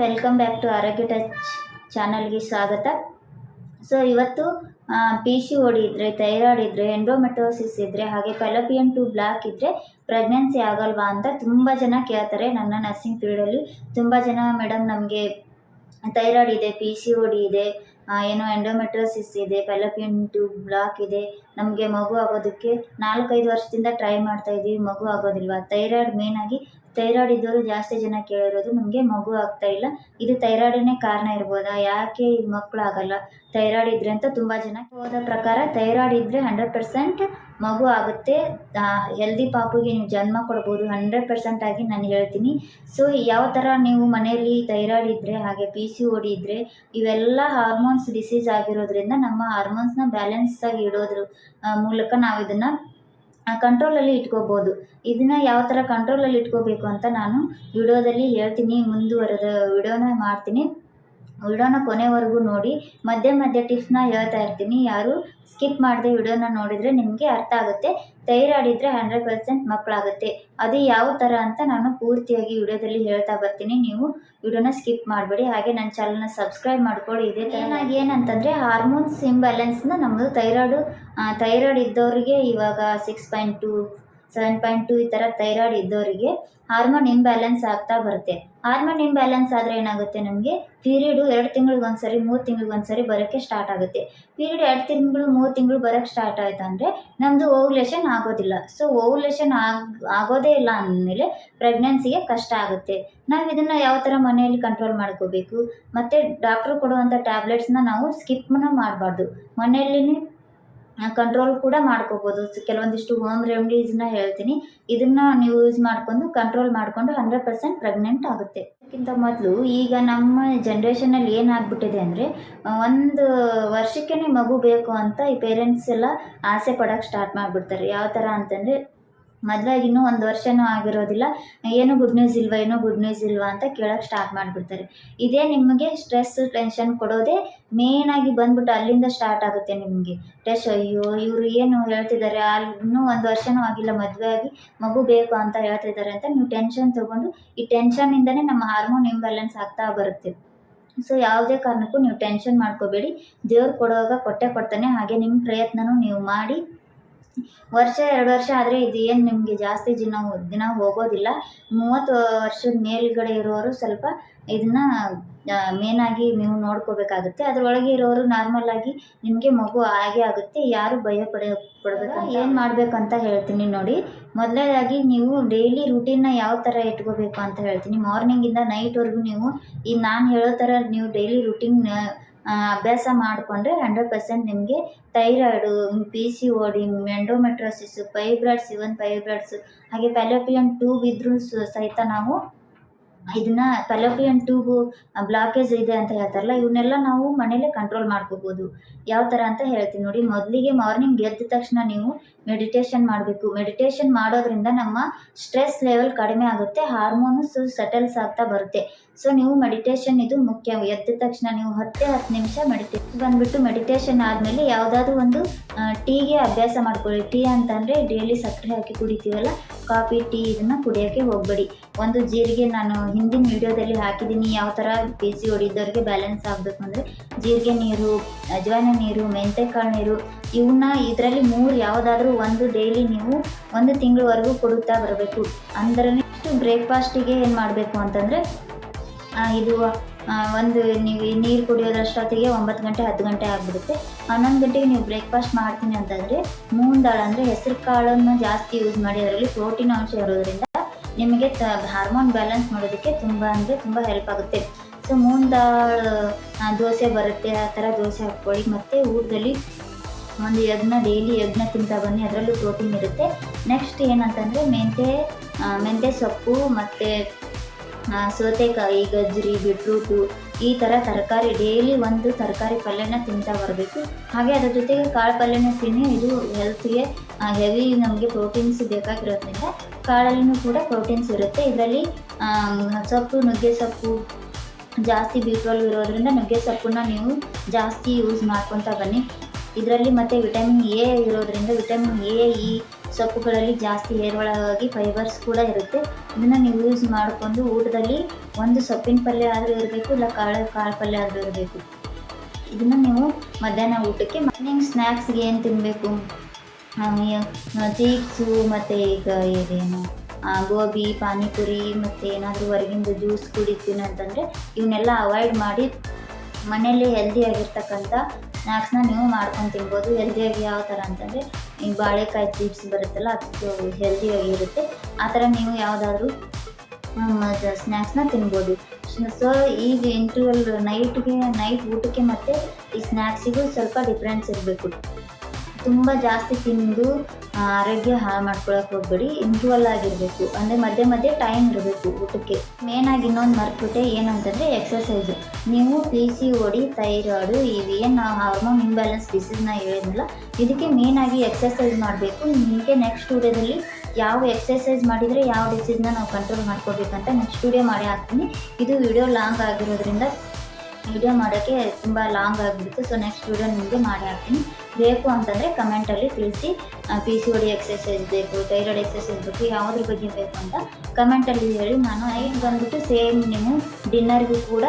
Welcome back to ಆರೋಗ್ಯ touch ಚಾನಲ್ಗೆ ಸ್ವಾಗತ. ಸೊ ಇವತ್ತು ಪಿ ಸಿ ಓ ಡಿ ಇದ್ದರೆ, ಥೈರಾಯ್ಡ್ ಇದ್ದರೆ, ಎಂಡೋಮೆಟ್ರೋಸಿಸ್ ಇದ್ದರೆ, ಹಾಗೆ ಫೆಲೋಪಿಯನ್ ಟ್ಯೂಬ್ ಬ್ಲಾಕ್ ಇದ್ದರೆ ಪ್ರೆಗ್ನೆನ್ಸಿ ಆಗಲ್ವಾ ಅಂತ ತುಂಬ ಜನ ಕೇಳ್ತಾರೆ. ನನ್ನ ನರ್ಸಿಂಗ್ ಫೀಲ್ಡಲ್ಲಿ ತುಂಬ ಜನ ಮೇಡಮ್ ನಮಗೆ ಥೈರಾಯ್ಡ್ ಇದೆ, ಪಿ ಸಿ ಓ ಡಿ ಇದೆ, ಏನೋ ಎಂಡೋಮೆಟ್ರೋಸಿಸ್ ಇದೆ, ಫೆಲೋಪಿಯನ್ ಟ್ಯೂಬ್ ಬ್ಲಾಕ್ ಇದೆ, ನಮಗೆ ಮಗು ಆಗೋದಕ್ಕೆ 4-5 ವರ್ಷದಿಂದ ಟ್ರೈ ಮಾಡ್ತಾ ಇದ್ದೀವಿ, ಮಗು ಆಗೋದಿಲ್ವಾ? ಥೈರಾಯ್ಡ್ ಮೇಯ್ನಾಗಿ ಥೈರಾಯ್ಡ್ ಇದ್ದವರು ಜಾಸ್ತಿ ಜನ ಕೇಳಿರೋದು, ನಮಗೆ ಮಗು ಆಗ್ತಾ ಇಲ್ಲ, ಇದು ಥೈರಾಯ್ಡನ್ನೇ ಕಾರಣ ಇರ್ಬೋದಾ, ಯಾಕೆ ಈ ಮಕ್ಕಳು ಆಗಲ್ಲ, ಥೈರಾಯ್ಡ್ ಇದ್ದರೆ ಅಂತ ತುಂಬ ಜನ. ಹೋದ ಪ್ರಕಾರ ಥೈರಾಯ್ಡ್ ಇದ್ದರೆ 100% ಮಗು ಆಗುತ್ತೆ, ಹೆಲ್ದಿ ಪಾಪುಗೆ ನೀವು ಜನ್ಮ ಕೊಡ್ಬೋದು 100% ಆಗಿ ನಾನು ಹೇಳ್ತೀನಿ. ಸೊ ಯಾವ ಥರ ನೀವು ಮನೆಯಲ್ಲಿ ಥೈರಾಯ್ಡ್ ಇದ್ದರೆ, ಹಾಗೆ ಪಿ ಸಿ ಓ ಡಿ ಇದ್ದರೆ, ಇವೆಲ್ಲ ಹಾರ್ಮೋನ್ಸ್ ಡಿಸೀಸ್ ಆಗಿರೋದ್ರಿಂದ ನಮ್ಮ ಹಾರ್ಮೋನ್ಸ್ನ ಬ್ಯಾಲೆನ್ಸ್ ಆಗಿ ಇಡೋದ್ರ ಮೂಲಕ ನಾವು ಇದನ್ನು ಕಂಟ್ರೋಲಲ್ಲಿ ಇಟ್ಕೋಬೋದು. ಇದನ್ನು ಯಾವ ಥರ ಕಂಟ್ರೋಲಲ್ಲಿ ಇಟ್ಕೋಬೇಕು ಅಂತ ನಾನು ವಿಡಿಯೋದಲ್ಲಿ ಹೇಳ್ತೀನಿ, ಮುಂದುವರೆದ ವಿಡಿಯೋನ ಮಾಡ್ತೀನಿ. ವಿಡಿಯೋನ ಕೊನೆವರೆಗೂ ನೋಡಿ, ಮಧ್ಯೆ ಮಧ್ಯೆ ಟಿಪ್ಸ್ನ ಹೇಳ್ತಾ ಇರ್ತೀನಿ, ಯಾರು ಸ್ಕಿಪ್ ಮಾಡದೆ ವಿಡಿಯೋನ ನೋಡಿದರೆ ನಿಮಗೆ ಅರ್ಥ ಆಗುತ್ತೆ. ಥೈರಾಯ್ಡ್ ಇದ್ದರೆ 100% ಮಕ್ಕಳಾಗುತ್ತೆ, ಅದು ಯಾವ ಥರ ಅಂತ ನಾನು ಪೂರ್ತಿಯಾಗಿ ವಿಡಿಯೋದಲ್ಲಿ ಹೇಳ್ತಾ ಬರ್ತೀನಿ. ನೀವು ವಿಡಿಯೋನ ಸ್ಕಿಪ್ ಮಾಡಬೇಡಿ, ಹಾಗೆ ನನ್ನ ಚಾನಲ್ನ ಸಬ್ಸ್ಕ್ರೈಬ್ ಮಾಡ್ಕೊಳ್ಳಿ. ಇದೇ ಥರನಾಗಿ ಏನಂತಂದರೆ ಹಾರ್ಮೋನ್ಸ್ ಇಂಬ್ಯಾಲೆನ್ಸ್ನ ನಮ್ಮದು ಥೈರಾಯ್ಡ್ ಇದ್ದವರಿಗೆ ಇವಾಗ 6.2 7.2 ಈ ಥರ ಥೈರಾಯ್ಡ್ ಇದ್ದವರಿಗೆ ಹಾರ್ಮೋನ್ ಇಂಬ್ಯಾಲೆನ್ಸ್ ಆಗ್ತಾ ಬರುತ್ತೆ. ಹಾರ್ಮೋನ್ ಇಂಬ್ಯಾಲೆನ್ಸ್ ಆದರೆ ಏನಾಗುತ್ತೆ, ನಮಗೆ ಪೀರಿಯಡು 2 ತಿಂಗಳಿಗೆ ಒಂದ್ಸರಿ 3 ತಿಂಗಳಿಗೆ ಒಂದ್ಸರಿ ಬರೋಕ್ಕೆ ಸ್ಟಾರ್ಟ್ ಆಗುತ್ತೆ. ಪೀರಿಯಡ್ 2 ತಿಂಗಳು 3 ತಿಂಗಳು ಬರೋಕ್ಕೆ ಸ್ಟಾರ್ಟ್ ಆಯಿತು ಅಂದರೆ ನಮ್ಮದು ಓವ್ಯುಲೇಷನ್ ಆಗೋದಿಲ್ಲ. ಸೊ ಓವ್ಯುಲೇಷನ್ ಆಗೋದೇ ಇಲ್ಲ ಅಂದಮೇಲೆ ಪ್ರೆಗ್ನೆನ್ಸಿಗೆ ಕಷ್ಟ ಆಗುತ್ತೆ. ನಾವು ಇದನ್ನು ಯಾವ ಥರ ಮನೆಯಲ್ಲಿ ಕಂಟ್ರೋಲ್ ಮಾಡ್ಕೋಬೇಕು, ಮತ್ತು ಡಾಕ್ಟ್ರು ಕೊಡುವಂಥ ಟ್ಯಾಬ್ಲೆಟ್ಸ್ನ ನಾವು ಸ್ಕಿಪ್ನ ಮಾಡಬಾರ್ದು, ಮನೆಯಲ್ಲಿನೇ ಕಂಟ್ರೋಲ್ ಕೂಡ ಮಾಡ್ಕೋಬೋದು. ಕೆಲವೊಂದಿಷ್ಟು ಹೋಮ್ ರೆಮಿಡೀಸ್ನ ಹೇಳ್ತೀನಿ, ಇದನ್ನು ನೀವು ಯೂಸ್ ಮಾಡಿಕೊಂಡು ಕಂಟ್ರೋಲ್ ಮಾಡಿಕೊಂಡು 100% ಪ್ರೆಗ್ನೆಂಟ್ ಆಗುತ್ತೆ. ಅದಕ್ಕಿಂತ ಮೊದಲು ಈಗ ನಮ್ಮ ಜನ್ರೇಷನಲ್ಲಿ ಏನಾಗ್ಬಿಟ್ಟಿದೆ ಅಂದರೆ, 1 ವರ್ಷಕ್ಕೇ ಮಗು ಬೇಕು ಅಂತ ಈ ಪೇರೆಂಟ್ಸ್ ಎಲ್ಲ ಆಸೆ ಪಡೋಕ್ಕೆ ಸ್ಟಾರ್ಟ್ ಮಾಡಿಬಿಡ್ತಾರೆ. ಯಾವ ಥರ ಅಂತಂದರೆ, ಮದುವೆಗೆ ಇನ್ನೂ 1 ವರ್ಷನೂ ಆಗಿರೋದಿಲ್ಲ, ಏನೂ ಗುಡ್ ನ್ಯೂಸ್ ಇಲ್ವಾ ಅಂತ ಕೇಳೋಕ್ಕೆ ಸ್ಟಾರ್ಟ್ ಮಾಡಿಬಿಡ್ತಾರೆ. ಇದೇ ನಿಮಗೆ ಸ್ಟ್ರೆಸ್ ಟೆನ್ಷನ್ ಕೊಡೋದೇ ಮೇಯ್ನಾಗಿ ಬಂದ್ಬಿಟ್ಟು ಅಲ್ಲಿಂದ ಸ್ಟಾರ್ಟ್ ಆಗುತ್ತೆ ನಿಮಗೆ ಅಯ್ಯೋ ಇವರು ಏನು ಹೇಳ್ತಿದ್ದಾರೆ, ಇನ್ನೂ 1 ವರ್ಷನೂ ಆಗಿಲ್ಲ ಮದುವೆ ಆಗಿ ಮಗು ಬೇಕು ಅಂತ ಹೇಳ್ತಿದ್ದಾರೆ ಅಂತ ನೀವು ಟೆನ್ಷನ್ ತೊಗೊಂಡು, ಈ ಟೆನ್ಷನ್ನಿಂದನೇ ನಮ್ಮ ಹಾರ್ಮೋನ್ ಇಂಬ್ಯಾಲೆನ್ಸ್ ಆಗ್ತಾ ಬರುತ್ತೆ. ಸೊ ಯಾವುದೇ ಕಾರಣಕ್ಕೂ ನೀವು ಟೆನ್ಷನ್ ಮಾಡ್ಕೋಬೇಡಿ, ದೇವ್ರು ಕೊಡುವಾಗ ಕೊಟ್ಟೇ ಕೊಡ್ತಾನೆ. ಹಾಗೆ ನಿಮ್ಮ ಪ್ರಯತ್ನನೂ ನೀವು ಮಾಡಿ. 1-2 ವರ್ಷ ಆದರೆ ಇದು ಏನು ನಿಮಗೆ ಜಾಸ್ತಿ ದಿನ ಹೋಗೋದಿಲ್ಲ. 30 ವರ್ಷದ ಮೇಲ್ಗಡೆ ಇರೋರು ಸ್ವಲ್ಪ ಇದನ್ನು ಮೇನಾಗಿ ನೀವು ನೋಡ್ಕೋಬೇಕಾಗುತ್ತೆ. ಅದರೊಳಗೆ ಇರೋರು ನಾರ್ಮಲಾಗಿ ನಿಮಗೆ ಮಗು ಆಗೇ ಆಗುತ್ತೆ, ಯಾರು ಭಯ ಪಡಬೇಕು. ಏನು ಮಾಡಬೇಕಂತ ಹೇಳ್ತೀನಿ ನೋಡಿ. ಮೊದಲನೇದಾಗಿ ನೀವು ಡೈಲಿ ರೂಟೀನ್ನ ಯಾವ ಥರ ಇಟ್ಕೋಬೇಕು ಅಂತ ಹೇಳ್ತೀನಿ. ಮಾರ್ನಿಂಗಿಂದ ನೈಟ್ವರೆಗೂ ನೀವು ಈ ನಾನು ಹೇಳೋ ಥರ ನೀವು ಡೈಲಿ ರೂಟೀನ್ ಅಭ್ಯಾಸ ಮಾಡಿಕೊಂಡ್ರೆ 100% ನಿಮಗೆ thyroid, P C O D, endometriosis, fibroids, ಹಾಗೆ ಫೆಲೋಪಿಯನ್ ಟ್ಯೂಬ್ ಇದ್ರೂ ಸಹಿತ ನಾವು ಇದನ್ನು ಫೆಲೋಪಿಯನ್ ಟ್ಯೂಬು ಬ್ಲಾಕೇಜ್ ಇದೆ ಅಂತ ಹೇಳ್ತಾರಲ್ಲ, ಇವನ್ನೆಲ್ಲ ನಾವು ಮನೇಲೇ ಕಂಟ್ರೋಲ್ ಮಾಡ್ಕೋಬೋದು. ಯಾವ ಥರ ಅಂತ ಹೇಳ್ತೀನಿ ನೋಡಿ. ಮೊದಲಿಗೆ ಮಾರ್ನಿಂಗ್ ಎದ್ದ ತಕ್ಷಣ ನೀವು ಮೆಡಿಟೇಷನ್ ಮಾಡಬೇಕು. ಮೆಡಿಟೇಷನ್ ಮಾಡೋದ್ರಿಂದ ನಮ್ಮ ಸ್ಟ್ರೆಸ್ ಲೆವೆಲ್ ಕಡಿಮೆ ಆಗುತ್ತೆ, ಹಾರ್ಮೋನ್ಸ್ ಸೆಟಲ್ಸ್ ಆಗ್ತಾ ಬರುತ್ತೆ. ಸೊ ನೀವು ಮೆಡಿಟೇಷನ್ ಇದು ಮುಖ್ಯ. ಎದ್ದ ತಕ್ಷಣ ನೀವು 10 ನಿಮಿಷ ಮೆಡಿಟೇಷನ್ ಆದಮೇಲೆ ಯಾವುದಾದ್ರೂ ಒಂದು ಟೀಗೆ ಅಭ್ಯಾಸ ಮಾಡ್ಕೊಳ್ಳಿ. ಟೀ ಅಂತಂದರೆ ಡೈಲಿ ಸಕ್ಕರೆ ಹಾಕಿ ಕುಡಿತೀವಲ್ಲ, ಕಾಫಿ ಟೀ ಇದನ್ನು ಕುಡಿಯೋಕ್ಕೆ ಹೋಗಬೇಡಿ. ಒಂದು ಜೀರಿಗೆ ನಾನು ಹಿಂದಿನ ವಿಡಿಯೋದಲ್ಲಿ ಹಾಕಿದ್ದೀನಿ, ಯಾವ ಥರ ಪಿ ಸಿ ಓ ಡಿ ಇದ್ದವ್ರಿಗೆ ಬ್ಯಾಲೆನ್ಸ್ ಆಗಬೇಕು ಅಂದರೆ ಜೀರಿಗೆ ನೀರು, ಅಜ್ವಾನ ನೀರು, ಮೆಂತೆಕಾಳು ನೀರು, ಇವನ್ನ ಇದರಲ್ಲಿ 3 ಯಾವುದಾದ್ರೂ ಒಂದು ಡೈಲಿ ನೀವು 1 ತಿಂಗಳವರೆಗೂ ಕೊಡುತ್ತಾ ಬರಬೇಕು. ಅಂದರೆ ನೆಕ್ಸ್ಟ್ ಬ್ರೇಕ್ಫಾಸ್ಟಿಗೆ ಏನು ಮಾಡಬೇಕು ಅಂತಂದರೆ, ಇದು ನೀವು ನೀರು ಕುಡಿಯೋದ್ರಷ್ಟೊತ್ತಿಗೆ 9 ಗಂಟೆ 10 ಗಂಟೆ ಆಗಿಬಿಡುತ್ತೆ. 11 ಗಂಟೆಗೆ ನೀವು ಬ್ರೇಕ್ಫಾಸ್ಟ್ ಮಾಡ್ತೀನಿ ಅಂತಂದರೆ ಮೂಂಗ್ ದಾಲ್ ಅಂದರೆ ಹೆಸರು ಕಾಳನ್ನು ಜಾಸ್ತಿ ಯೂಸ್ ಮಾಡಿ, ಅದರಲ್ಲಿ ಪ್ರೋಟೀನ್ ಅಂಶ ಇರೋದ್ರಿಂದ ನಿಮಗೆ ಹಾರ್ಮೋನ್ ಬ್ಯಾಲೆನ್ಸ್ ಮಾಡೋದಕ್ಕೆ ತುಂಬ ಹೆಲ್ಪ್ ಆಗುತ್ತೆ. ಸೊ ಮೂಂಗ್ ದಾಲ್ ದೋಸೆ ಬರುತ್ತೆ, ಆ ಥರ ದೋಸೆ ಹಾಕ್ಕೊಳ್ಳಿ. ಮತ್ತು ಊಟದಲ್ಲಿ ಒಂದು ಡೈಲಿ ಎಗ್ನ ತಿಂತಾ ಬನ್ನಿ, ಅದರಲ್ಲೂ ಪ್ರೋಟೀನ್ ಇರುತ್ತೆ. ನೆಕ್ಸ್ಟ್ ಏನಂತಂದರೆ ಮೆಂತ್ಯ ಸೊಪ್ಪು ಮತ್ತು ಸೌತೆಕಾಯಿ, ಗಜ್ಜರಿ, ಬೀಟ್ರೂಟು, ಈ ಥರ ತರಕಾರಿ ಡೈಲಿ ಒಂದು ತರಕಾರಿ ಪಲ್ಯನ ತಿಂತಾ ಬರಬೇಕು. ಹಾಗೆ ಅದರ ಜೊತೆಗೆ ಕಾಳು ಪಲ್ಯನ ತಿನ್ನಿ, ಇದು ಹೆಲ್ತ್ಗೆ ಹೆವಿ ನಮಗೆ ಪ್ರೋಟೀನ್ಸ್ ಬೇಕಾಗಿರೋದ್ರಿಂದ ಕಾಳಲ್ಲಿನೂ ಕೂಡ ಪ್ರೋಟೀನ್ಸ್ ಇರುತ್ತೆ. ಇದರಲ್ಲಿ ನುಗ್ಗೆ ಸೊಪ್ಪು ಜಾಸ್ತಿ B12 ಇರೋದ್ರಿಂದ ನುಗ್ಗೆ ಸೊಪ್ಪನ್ನ ನೀವು ಜಾಸ್ತಿ ಯೂಸ್ ಮಾಡ್ಕೊತಾ ಬನ್ನಿ. ಇದರಲ್ಲಿ ಮತ್ತು ವಿಟಮಿನ್ ಎ ಇರೋದ್ರಿಂದ ವಿಟಮಿನ್ ಎ, ಇ, ಸೊಪ್ಪುಗಳಲ್ಲಿ ಜಾಸ್ತಿ ಹೇರಳವಾಗಿ ಫೈಬರ್ಸ್ ಕೂಡ ಇರುತ್ತೆ. ಇದನ್ನು ನೀವು ಯೂಸ್ ಮಾಡಿಕೊಂಡು ಊಟದಲ್ಲಿ ಒಂದು ಸೊಪ್ಪಿನ ಪಲ್ಯ ಆದರೂ ಇರಬೇಕು, ಇಲ್ಲ ಕಾಳು ಪಲ್ಯ ಆದರೂ ಇರಬೇಕು. ಇದನ್ನು ನೀವು ಮಧ್ಯಾಹ್ನ ಊಟಕ್ಕೆ ಮಾರ್ನಿಂಗ್ ಸ್ನ್ಯಾಕ್ಸ್ಗೆ ಏನು ತಿನ್ನಬೇಕು, ಚೀಕ್ಸು ಮತ್ತು ಈಗ ಇದೇನು ಗೋಬಿ, ಪಾನಿಪುರಿ ಮತ್ತು ಏನಾದರೂ ಹೊರಗಿಂದ ಜ್ಯೂಸ್ ಕುಡಿತೀನಿ ಅಂತಂದರೆ ಇವನ್ನೆಲ್ಲ ಅವಾಯ್ಡ್ ಮಾಡಿ ಮನೆಯಲ್ಲೇ ಹೆಲ್ದಿಯಾಗಿರ್ತಕ್ಕಂಥ ಸ್ನ್ಯಾಕ್ಸ್ನ ನೀವು ಮಾಡ್ಕೊಂಡು ತಿನ್ಬೋದು. ಹೆಲ್ದಿಯಾಗಿ ಯಾವ ಥರ ಅಂತಂದರೆ ಈ ಬಾಳೆಕಾಯಿ ಚಿಪ್ಸ್ ಬರುತ್ತಲ್ಲ, ಅದು ಹೆಲ್ದಿಯಾಗಿರುತ್ತೆ. ಆ ಥರ ನೀವು ಯಾವುದಾದ್ರೂ ಸ್ನ್ಯಾಕ್ಸ್ನ ತಿನ್ಬೋದು. ಸೊ ಈಗ ಇಂಟರ್ವಲ್ ನೈಟ್ ಊಟಕ್ಕೆ ಮತ್ತು ಈ ಸ್ನ್ಯಾಕ್ಸಿಗೂ ಸ್ವಲ್ಪ ಡಿಫ್ರೆನ್ಸ್ ಇರಬೇಕು. ತುಂಬ ಜಾಸ್ತಿ ತಿಂದು ಆರೋಗ್ಯ ಹಾಳು ಮಾಡ್ಕೊಳಕ್ಕೆ ಹೋಗ್ಬೇಡಿ. ಇಂಟರ್ವಲ್ ಆಗಿರಬೇಕು, ಅಂದರೆ ಮಧ್ಯೆ ಟೈಮ್ ಇರಬೇಕು ಊಟಕ್ಕೆ. ಮೇನಾಗಿ ಇನ್ನೊಂದು ಮರ್ತ್ಬಿಟ್ಟೆ, ಏನಂತಂದರೆ ಎಕ್ಸಸೈಸು. ನೀವು PCOD, ಥೈರಾಯ್ಡು, ಏನು ಹಾರ್ಮೋನ್ ಇಂಬ್ಯಾಲೆನ್ಸ್ ಡಿಸೀಸ್ನ ಹೇಳಿದ್ನಲ್ಲ, ಇದಕ್ಕೆ ಮೇನಾಗಿ ಎಕ್ಸಸೈಸ್ ಮಾಡಬೇಕು. ನಿಮಗೆ ನೆಕ್ಸ್ಟ್ ವಿಡಿಯೋದಲ್ಲಿ ಯಾವ ಎಕ್ಸಸೈಸ್ ಮಾಡಿದರೆ ಯಾವ ಡಿಸೀಸ್ನ ನಾವು ಕಂಟ್ರೋಲ್ ಮಾಡ್ಕೋಬೇಕಂತ ನೆಕ್ಸ್ಟ್ ವಿಡಿಯೋ ಮಾಡಿ ಹಾಕ್ತೀನಿ. ಇದು ವಿಡಿಯೋ ಲಾಂಗ್ ಆಗಿರೋದ್ರಿಂದ ವಿಡಿಯೋ ಮಾಡೋಕ್ಕೆ ತುಂಬ ಲಾಂಗ್ ಆಗಿಬಿಡುತ್ತೆ. ಸೊ ನೆಕ್ಸ್ಟ್ ವಿಡಿಯೋ ನಿಮಗೆ ಮಾಡಿ ಹಾಕ್ತೀನಿ. ಬೇಕು ಅಂತಂದರೆ ಕಮೆಂಟಲ್ಲಿ ತಿಳಿಸಿ. PCOD ಎಕ್ಸಸೈಸ್ ಬೇಕು, ಥೈರಾಯ್ಡ್ ಎಕ್ಸಸೈಸ್ ಬೇಕು, ಯಾವುದ್ರ ಬಗ್ಗೆ ಬೇಕು ಅಂತ ಕಮೆಂಟಲ್ಲಿ ಹೇಳಿ. ನಾನು ನೈಟ್ ಬಂದುಬಿಟ್ಟು ಸೇಮ್ ನೀವು ಡಿನ್ನರ್ಗೂ ಕೂಡ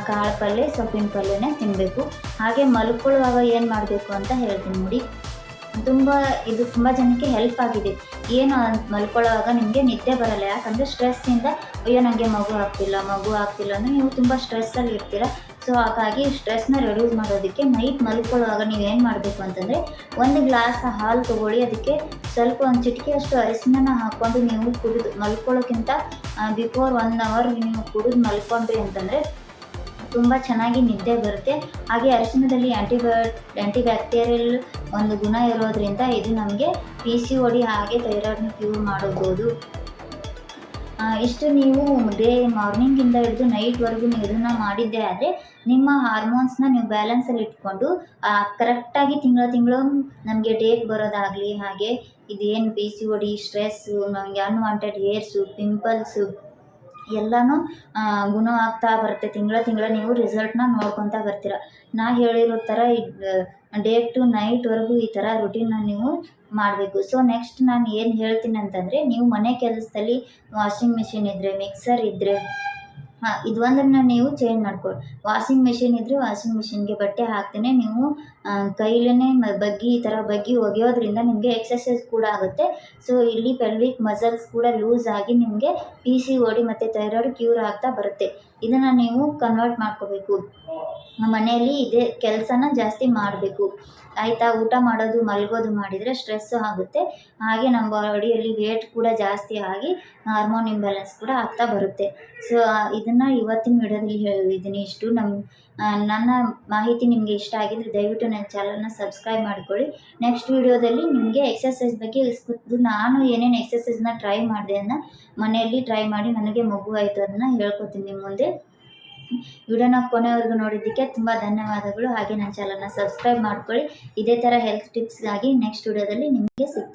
ಕಾಳು ಪಲ್ಯ, ಸೊಪ್ಪಿನ ಪಲ್ಯನೇ ತಿನ್ನಬೇಕು. ಹಾಗೆ ಮಲ್ಕೊಳ್ಳುವಾಗ ಏನು ಮಾಡಬೇಕು ಅಂತ ಹೇಳ್ತೀನಿ ನೋಡಿ. ಇದು ತುಂಬ ಜನಕ್ಕೆ ಹೆಲ್ಪ್ ಆಗಿದೆ. ಏನು ಮಲ್ಕೊಳ್ಳೋವಾಗ ನಿಮಗೆ ನಿದ್ದೆ ಬರಲ್ಲ, ಯಾಕಂದರೆ ಸ್ಟ್ರೆಸ್ಸಿಂದ ಅಯ್ಯೋ ನನಗೆ ಮಗು ಆಗ್ತಿಲ್ಲ ಅಂದರೆ ನೀವು ತುಂಬ ಸ್ಟ್ರೆಸ್ಸಲ್ಲಿ ಇರ್ತೀರ. ಸೊ ಹಾಗಾಗಿ ಸ್ಟ್ರೆಸ್ನ ರೆಡ್ಯೂಸ್ ಮಾಡೋದಕ್ಕೆ ನೈಟ್ ಮಲ್ಕೊಳ್ಳುವಾಗ ನೀವೇನು ಮಾಡಬೇಕು ಅಂತಂದರೆ, ಒಂದು ಗ್ಲಾಸ್ ಹಾಲು ತೊಗೊಳ್ಳಿ, ಅದಕ್ಕೆ ಸ್ವಲ್ಪ ಒಂದು ಚಿಟಿಕೆಯಷ್ಟು ಅರಿಶಿನ ಹಾಕ್ಕೊಂಡು ನೀವು ಕುಡಿದು ಮಲ್ಕೊಳ್ಳೋಕ್ಕಿಂತ ಬಿಫೋರ್ 1 hour ನೀವು ಕುಡಿದು ಮಲ್ಕೊಂಡ್ರಿ ಅಂತಂದರೆ ತುಂಬ ಚೆನ್ನಾಗಿ ನಿದ್ದೆ ಬರುತ್ತೆ. ಹಾಗೆ ಅರಿಶಿಣದಲ್ಲಿ ಆ್ಯಂಟಿಬ್ಯಾಕ್ಟೀರಿಯಲ್ ಒಂದು ಗುಣ ಇರೋದ್ರಿಂದ ಇದು ನಮಗೆ PCOD ಹಾಗೆ ಥೈರಾಯ್ಡ್ನ ಕ್ಯೂರ್ ಮಾಡಬಹುದು. ಇಷ್ಟು ನೀವು ಮಾರ್ನಿಂಗಿಂದ ಹಿಡಿದು ನೈಟ್ವರೆಗೂ ನೀವು ಇದನ್ನು ಮಾಡಿದ್ದೇ ಆದರೆ ನಿಮ್ಮ ಹಾರ್ಮೋನ್ಸ್ನ ನೀವು ಬ್ಯಾಲೆನ್ಸಲ್ಲಿ ಇಟ್ಕೊಂಡು ಕರೆಕ್ಟಾಗಿ ತಿಂಗಳು ನಮಗೆ ಡೇಟ್ ಬರೋದಾಗಲಿ, ಹಾಗೆ ಇದೇನು PCOD, ಸ್ಟ್ರೆಸ್ಸು, ನಮಗೆ ಅನ್ವಾಂಟೆಡ್ ಹೇರ್ಸು, ಪಿಂಪಲ್ಸು ಎಲ್ಲನೂ ಗುಣವಾಗ್ತಾ ಬರುತ್ತೆ. ತಿಂಗಳ ನೀವು ರಿಸಲ್ಟ್ನ ನೋಡ್ಕೊತಾ ಬರ್ತೀರ. ನಾ ಹೇಳಿರೋ ಥರ ಡೇ ಟು ನೈಟ್ವರೆಗೂ ಈ ಥರ ರುಟೀನ್ನ ನೀವು ಮಾಡಬೇಕು. ಸೊ ನೆಕ್ಸ್ಟ್ ನಾನು ಏನು ಹೇಳ್ತೀನಿ ಅಂತಂದರೆ, ನೀವು ಮನೆ ಕೆಲಸದಲ್ಲಿ ವಾಷಿಂಗ್ ಮಿಷಿನ್ ಇದ್ದರೆ, ಮಿಕ್ಸರ್ ಇದ್ದರೆ ಇದು ಒಂದನ್ನು ನೀವು ಚೇಂಜ್ ಮಾಡ್ಕೊಳ್ಳಿ. ವಾಷಿಂಗ್ ಮಿಷಿನ್ ಇದ್ದರೆ ವಾಷಿಂಗ್ ಮಿಷಿನ್ಗೆ ಬಟ್ಟೆ ಹಾಕ್ತೇನೆ ನೀವು ಕೈಲೇ ಈ ಥರ ಬಗ್ಗಿ ಒಗೆಯೋದ್ರಿಂದ ನಿಮಗೆ ಎಕ್ಸಸೈಸ್ ಕೂಡ ಆಗುತ್ತೆ. ಸೊ ಇಲ್ಲಿ ಪೆಲ್ವಿಕ್ ಮಸಲ್ಸ್ ಕೂಡ ಲೂಸ್ ಆಗಿ ನಿಮಗೆ PCOD ಮತ್ತು ಥೈರಾಯ್ಡ್ ಕ್ಯೂರ್ ಆಗ್ತಾ ಬರುತ್ತೆ. ಇದನ್ನು ನೀವು ಕನ್ವರ್ಟ್ ಮಾಡ್ಕೋಬೇಕು. ಮನೆಯಲ್ಲಿ ಇದೇ ಕೆಲಸನ ಜಾಸ್ತಿ ಮಾಡಬೇಕು, ಆಯಿತಾ. ಊಟ ಮಾಡೋದು ಮಲಗೋದು ಮಾಡಿದರೆ ಸ್ಟ್ರೆಸ್ಸು ಆಗುತ್ತೆ. ಹಾಗೆ ನಮ್ಮ ಬಾಡಿಯಲ್ಲಿ ವೇಟ್ ಕೂಡ ಜಾಸ್ತಿ ಆಗಿ ಹಾರ್ಮೋನ್ ಇಂಬ್ಯಾಲೆನ್ಸ್ ಕೂಡ ಆಗ್ತಾ ಬರುತ್ತೆ. ಸೊ ಇದನ್ನು ಇವತ್ತಿನ ವಿಡಿಯೋದಲ್ಲಿ ಹೇಳಿದ್ದೀನಿ. ಇಷ್ಟು ನನ್ನ ಮಾಹಿತಿ ನಿಮಗೆ ಇಷ್ಟ ಆಗಿದ್ರೆ ದಯವಿಟ್ಟು ನನ್ನ ಚಾನಲ್ನ ಸಬ್ಸ್ಕ್ರೈಬ್ ಮಾಡಿಕೊಳ್ಳಿ. ನೆಕ್ಸ್ಟ್ ವಿಡಿಯೋದಲ್ಲಿ ನಿಮಗೆ ಎಕ್ಸಸೈಸ್ ಬಗ್ಗೆ ನಾನು ಏನೇನು ಎಕ್ಸಸೈಸ್ನ ಟ್ರೈ ಮಾಡಿದೆ ಅದನ್ನ ಮನೆಯಲ್ಲಿ ಟ್ರೈ ಮಾಡಿ ನನಗೆ ಮಗು ಆಯಿತು ಅದನ್ನು ಹೇಳ್ಕೊತೀನಿ ನಿಮ್ಮ ಮುಂದೆ. ವಿಡಿಯೋನ ಕೊನೆವರೆಗೂ ನೋಡಿದ್ದಕ್ಕೆ ತುಂಬ ಧನ್ಯವಾದಗಳು. ಹಾಗೆ ನನ್ನ ಚಾನಲ್ನ ಸಬ್ಸ್ಕ್ರೈಬ್ ಮಾಡ್ಕೊಳ್ಳಿ. ಇದೇ ಥರ ಹೆಲ್ತ್ ಟಿಪ್ಸ್ಗಾಗಿ ನೆಕ್ಸ್ಟ್ ವಿಡಿಯೋದಲ್ಲಿ ನಿಮಗೆ ಸಿಗ್ತೀನಿ.